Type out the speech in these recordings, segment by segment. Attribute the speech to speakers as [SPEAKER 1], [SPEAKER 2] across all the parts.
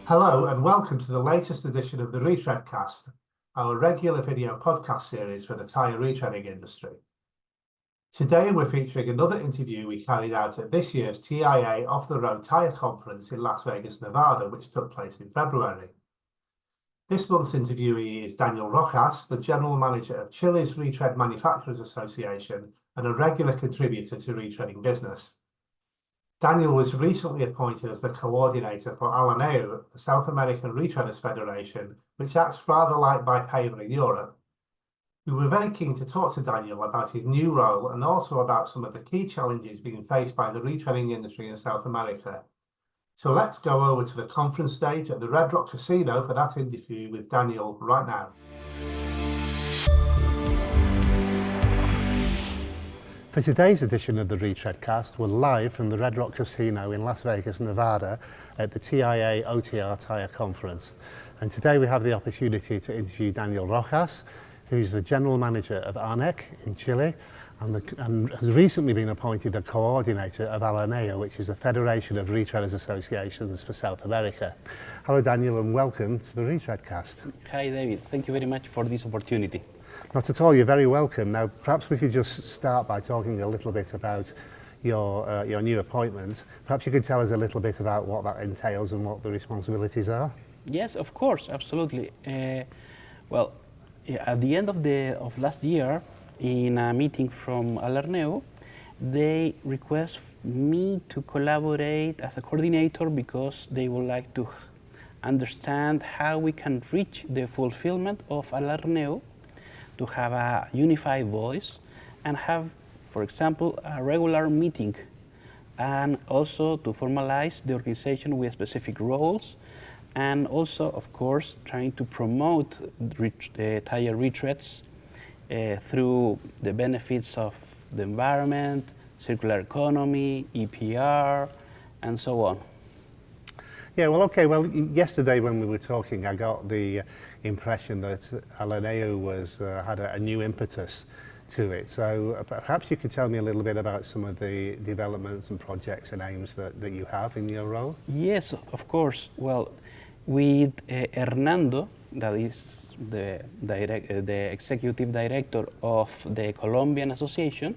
[SPEAKER 1] Hello and welcome to the latest edition of the Retreadcast, our regular video podcast series for the tyre retreading industry. Today we're featuring another interview we carried out at this year's TIA Off the Road Tyre Conference in Las Vegas, Nevada, which took place in February. This month's interviewee is Daniel Rojas, the General Manager of Chile's Retread Manufacturers Association and a regular contributor to Retreading Business. Daniel was recently appointed as the co-ordinator for ALARNEU, the South American Retreaders Federation, which acts rather like BiPaver in Europe. We were very keen to talk to Daniel about his new role and also about some of the key challenges being faced by the retreading industry in South America. So let's go over to the conference stage at the Red Rock Casino for that interview with Daniel right now. For today's edition of the Retreadcast, we're live from the Red Rock Casino in Las Vegas, Nevada at the TIA OTR Tyre Conference. And today we have the opportunity to interview Daniel Rojas, who's the General Manager of ARNEC in Chile and has recently been appointed the Co-ordinator of ALARNEU, which is a Federation of Retreaders Associations for South America. Hello Daniel and welcome to the Retreadcast.
[SPEAKER 2] Hi David, thank you very much for this opportunity.
[SPEAKER 1] Not at all, you're very welcome. Now, perhaps we could just start by talking a little bit about your new appointment. Perhaps you could tell us a little bit about what that entails and what the responsibilities are.
[SPEAKER 2] Yes, of course, absolutely. Well, at the end of last year, in a meeting from ALARNEU, they request me to collaborate as a coordinator because they would like to understand how we can reach the fulfillment of ALARNEU, to have a unified voice and have, for example, a regular meeting, and also to formalize the organization with specific roles, and also, of course, trying to promote tire retreads through the benefits of the environment, circular economy, EPR, and so on.
[SPEAKER 1] Yeah, well, okay. Well, yesterday when we were talking, I got the impression that ALARNEU had a new impetus to it. So perhaps you could tell me a little bit about some of the developments and projects and aims that you have in your role?
[SPEAKER 2] Yes, of course. Well, with Hernando, that is the executive director of the Colombian Association,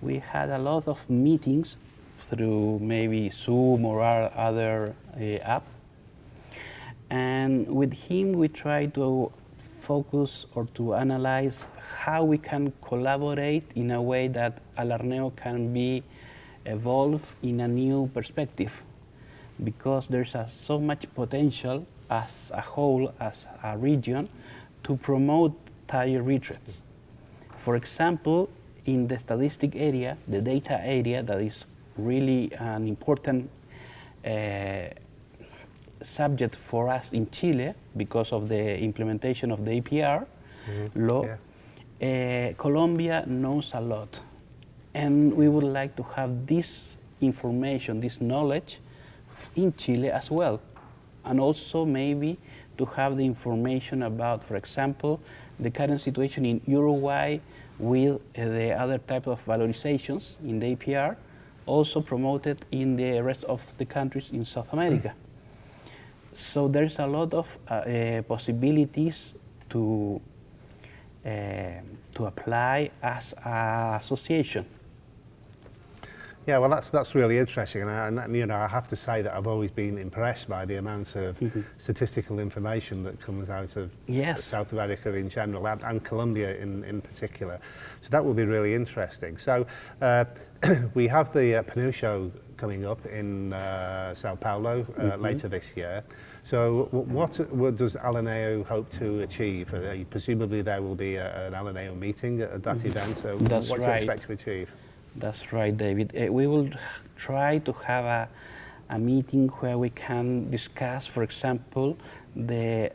[SPEAKER 2] we had a lot of meetings through maybe Zoom or other app. And with him, we try to focus or to analyze how we can collaborate in a way that ALARNEU can be evolved in a new perspective, because there's so much potential as a whole, as a region, to promote tire retreads. For example, in the statistic area, the data area, that is really an important subject for us in Chile because of the implementation of the EPR law. Yeah. Colombia knows a lot, and we would like to have this information, this knowledge in Chile as well, and also maybe to have the information about, for example, the current situation in Uruguay with the other type of valorizations in the EPR, also promoted in the rest of the countries in South America. So there's a lot of possibilities to apply as an association.
[SPEAKER 1] Yeah, well, that's really interesting, and you know, I have to say that I've always been impressed by the amount of statistical information that comes out of South America in general and Colombia in particular. So that will be really interesting. So we have the Pneushow coming up in Sao Paulo later this year. So what does ALARNEU hope to achieve? Presumably there will be an ALARNEU meeting at that event. So
[SPEAKER 2] That's
[SPEAKER 1] what
[SPEAKER 2] right.
[SPEAKER 1] do you expect to achieve?
[SPEAKER 2] That's right, David. We will try to have a meeting where we can discuss, for example, the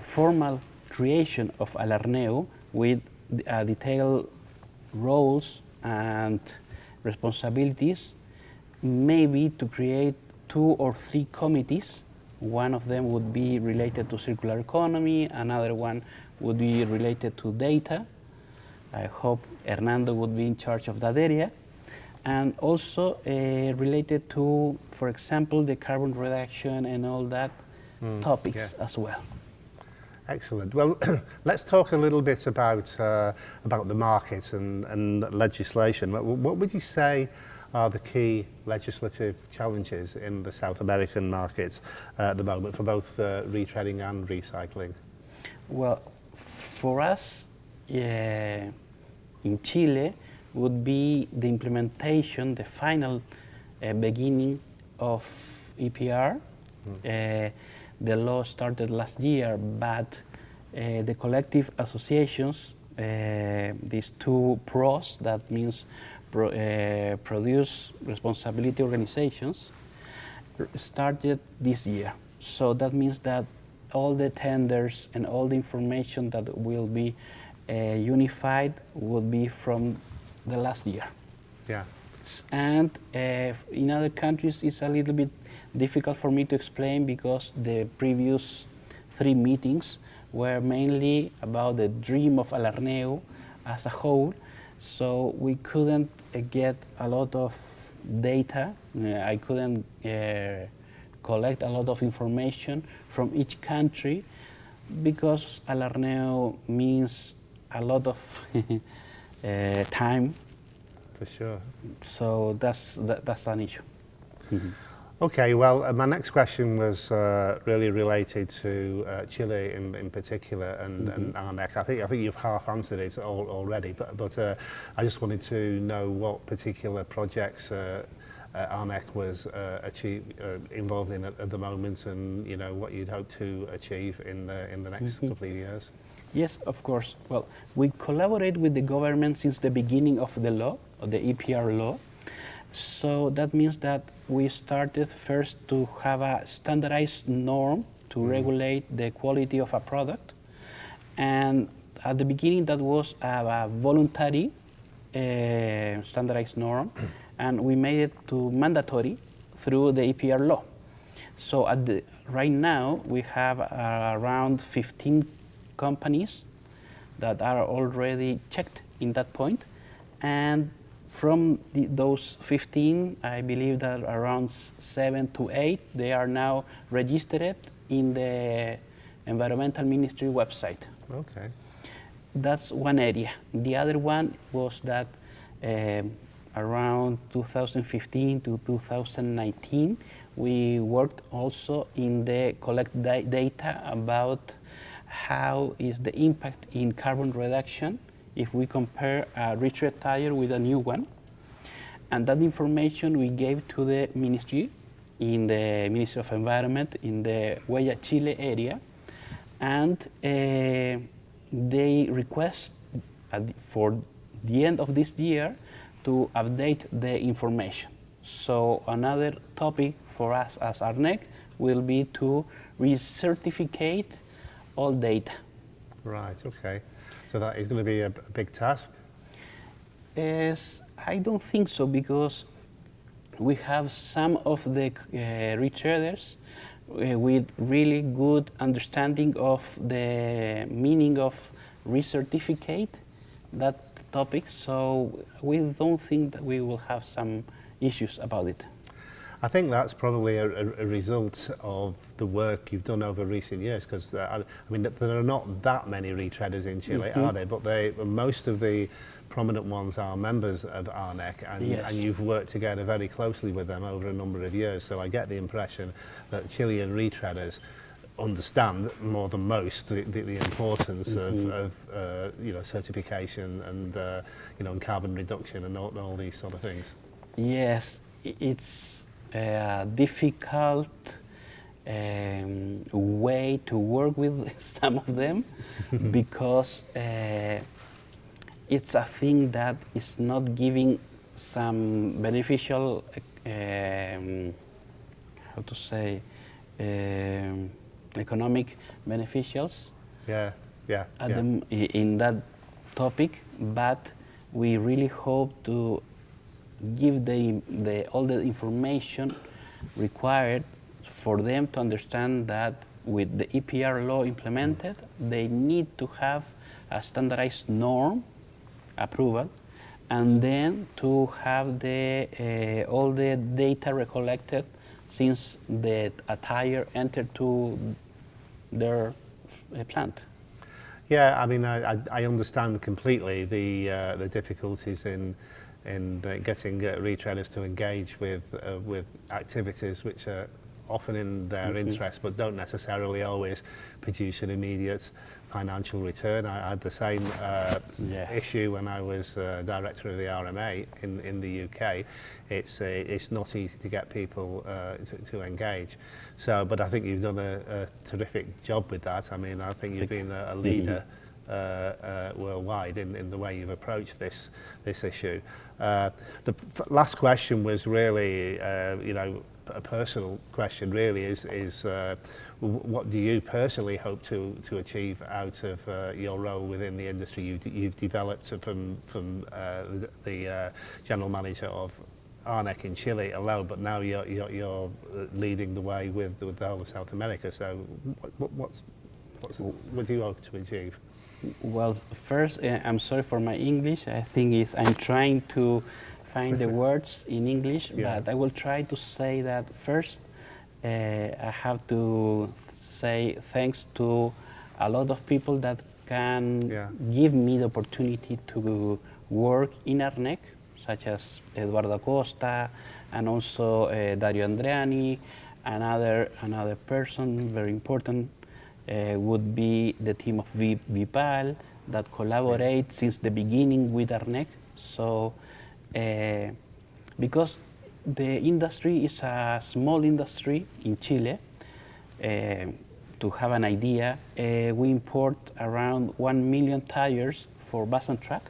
[SPEAKER 2] formal creation of ALARNEU with detailed roles and responsibilities, maybe to create 2 or 3 committees. One of them would be related to circular economy, another one would be related to data. I hope Hernando would be in charge of that area. and also related to, for example, the carbon reduction and all that topics as well.
[SPEAKER 3] Excellent. Well, let's talk a little bit about the market and legislation. What would you say are the key legislative challenges in the South American markets at the moment for both retreading and recycling?
[SPEAKER 2] Well, for us in Chile would be the implementation, the final beginning of EPR. The law started last year, but the collective associations, these two PROs, that means Produce Responsibility Organizations, started this year. So that means that all the tenders and all the information that will be unified would be from the last year.
[SPEAKER 3] Yeah.
[SPEAKER 2] And in other countries, it's a little bit difficult for me to explain because the previous 3 meetings were mainly about the dream of ALARNEU as a whole. So we couldn't get a lot of data. I couldn't collect a lot of information from each country because ALARNEU means a lot of time.
[SPEAKER 3] For sure.
[SPEAKER 2] So that's an issue.
[SPEAKER 3] Okay, well, my next question was really related to Chile in particular and ARNEC. I think you've half answered it already, but I just wanted to know what particular projects ARNEC was involved in at the moment, and what you'd hope to achieve in the next couple of years.
[SPEAKER 2] Yes, of course. Well, we collaborate with the government since the beginning of the law, of the EPR law. So that means that we started first to have a standardized norm to regulate the quality of a product. And at the beginning, that was a voluntary standardized norm, and we made it to mandatory through the EPR law. So right now, we have around 15 companies that are already checked in that point. And from those 15, I believe that around 7 to 8, they are now registered in the Environmental Ministry website.
[SPEAKER 3] Okay.
[SPEAKER 2] That's one area. The other one was that around 2015 to 2019, we worked also in the collect data about how is the impact in carbon reduction if we compare a retread tire with a new one. And that information we gave to the ministry, in the Ministry of Environment, in the Huella Chile area, and they request for the end of this year to update the information. So another topic for us as ARNEC will be to recertificate all data.
[SPEAKER 3] Right, okay. So that is going to be a big task?
[SPEAKER 2] Yes, I don't think so, because we have some of the Retreaders with really good understanding of the meaning of recertificate, that topic, so we don't think that we will have some issues about it.
[SPEAKER 3] I think that's probably a result of the work you've done over recent years, because I mean, there are not that many retreaders in Chile, are there? But most of the prominent ones are members of ARNEC, and,
[SPEAKER 2] yes,
[SPEAKER 3] and you've worked together very closely with them over a number of years. So I get the impression that Chilean retreaders understand more than most the importance of certification and and carbon reduction and all these sort of things.
[SPEAKER 2] Yes, it's a difficult way to work with some of them because it's a thing that is not giving some beneficial, how to say, economic beneficials in that topic, but we really hope to give all the information required for them to understand that with the EPR law implemented, they need to have a standardized norm approval, and then to have all the data recollected since the attire entered to their plant.
[SPEAKER 3] Yeah, I mean, I understand completely the difficulties in getting Retreaders to engage with activities which are often in their interest but don't necessarily always produce an immediate financial return. I had the same issue when I was director of the RMA in the UK. It's not easy to get people to engage. So, but I think you've done a terrific job with that. I mean, I think you've been a leader worldwide in the way you've approached this issue. The last question was really, a personal question. Really, is what do you personally hope to achieve out of your role within the industry? You've developed from the general manager of ARNEC in Chile alone, but now you're leading the way with the whole of South America. So, what do you hope to achieve?
[SPEAKER 2] Well, first, I'm sorry for my English. I think I'm trying to find the words in English, but I will try to say that first. I have to say thanks to a lot of people that can give me the opportunity to work in ARNEC, such as Eduardo Costa and also Dario Andreani. Another person very important would be the team of Vipal that collaborate since the beginning with ARNEC. So because the industry is a small industry in Chile, to have an idea, we import around 1 million tires for bus and truck,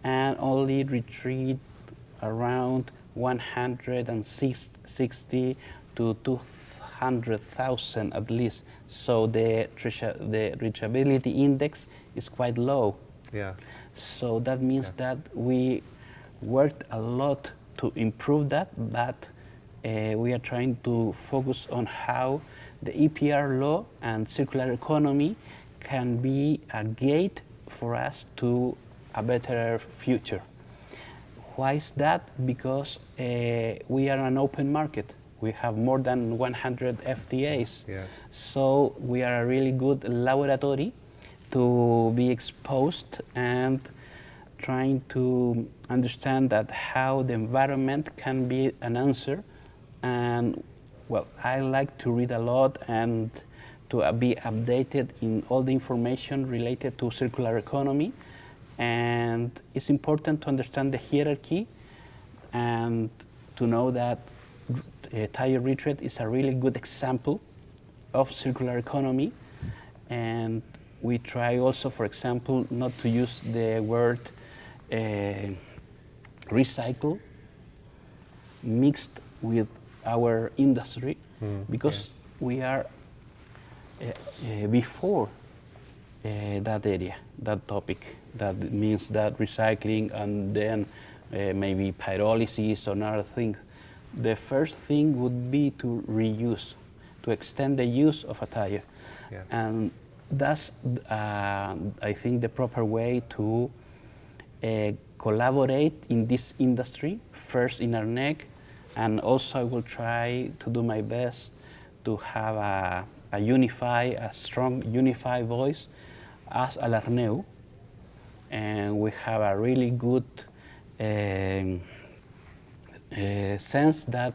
[SPEAKER 2] and only retrieve around 160 to 200,000 at least. So the reachability index is quite low.
[SPEAKER 3] Yeah.
[SPEAKER 2] So that means that we worked a lot to improve that, but we are trying to focus on how the EPR law and circular economy can be a gate for us to a better future. Why is that? Because we are an open market. We have more than 100 FTAs.
[SPEAKER 3] Yeah.
[SPEAKER 2] So we are a really good laboratory to be exposed and trying to understand that how the environment can be an answer. And well, I like to read a lot and to be updated in all the information related to circular economy. And it's important to understand the hierarchy and to know that tire retread is a really good example of circular economy. And we try also, for example, not to use the word recycle mixed with our industry, because we are before that area, that topic. That means that recycling and then maybe pyrolysis or another thing. The first thing would be to reuse, to extend the use of a tire.
[SPEAKER 3] Yeah.
[SPEAKER 2] And that's, I think, the proper way to collaborate in this industry, first in ARNEC, and also I will try to do my best to have a strong unified voice as ALARNEU, and we have a really good sense that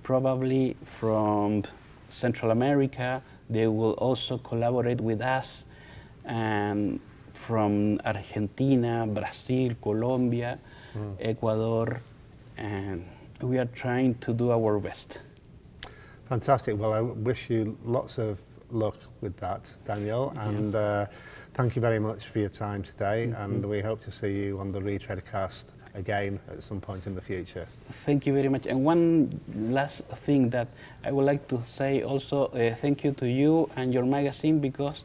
[SPEAKER 2] probably from Central America they will also collaborate with us, and from Argentina, Brazil, Colombia, Ecuador, and we are trying to do our best.
[SPEAKER 3] Fantastic. Well, I wish you lots of luck with that, Daniel, and thank you very much for your time today, and we hope to see you on the Retreadcast again at some point in the future.
[SPEAKER 2] Thank you very much. And one last thing that I would like to say also, thank you to you and your magazine, because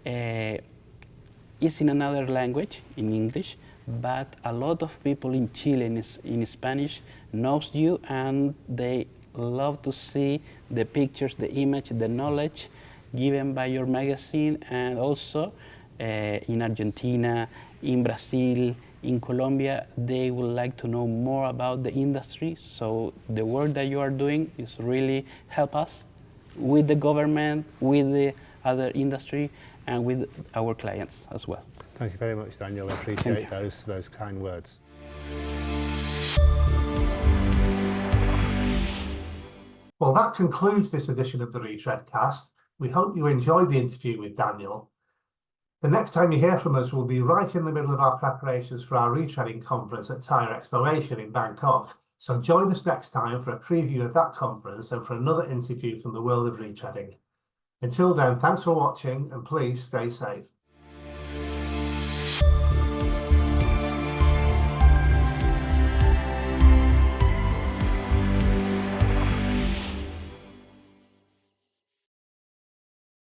[SPEAKER 2] it's in another language, in English, but a lot of people in Chile in Spanish knows you, and they love to see the pictures, the image, the knowledge given by your magazine, and also in Argentina, in Brazil, in Colombia, they would like to know more about the industry. So the work that you are doing is really help us with the government, with the other industry, and with our clients as well.
[SPEAKER 3] Thank you very much, Daniel. I appreciate those kind words.
[SPEAKER 1] Well, that concludes this edition of the Retreadcast. We hope you enjoyed the interview with Daniel. The next time you hear from us will be right in the middle of our preparations for our retreading conference at Tire Expo Asia in Bangkok. So join us next time for a preview of that conference and for another interview from the world of retreading. Until then, thanks for watching and please stay safe.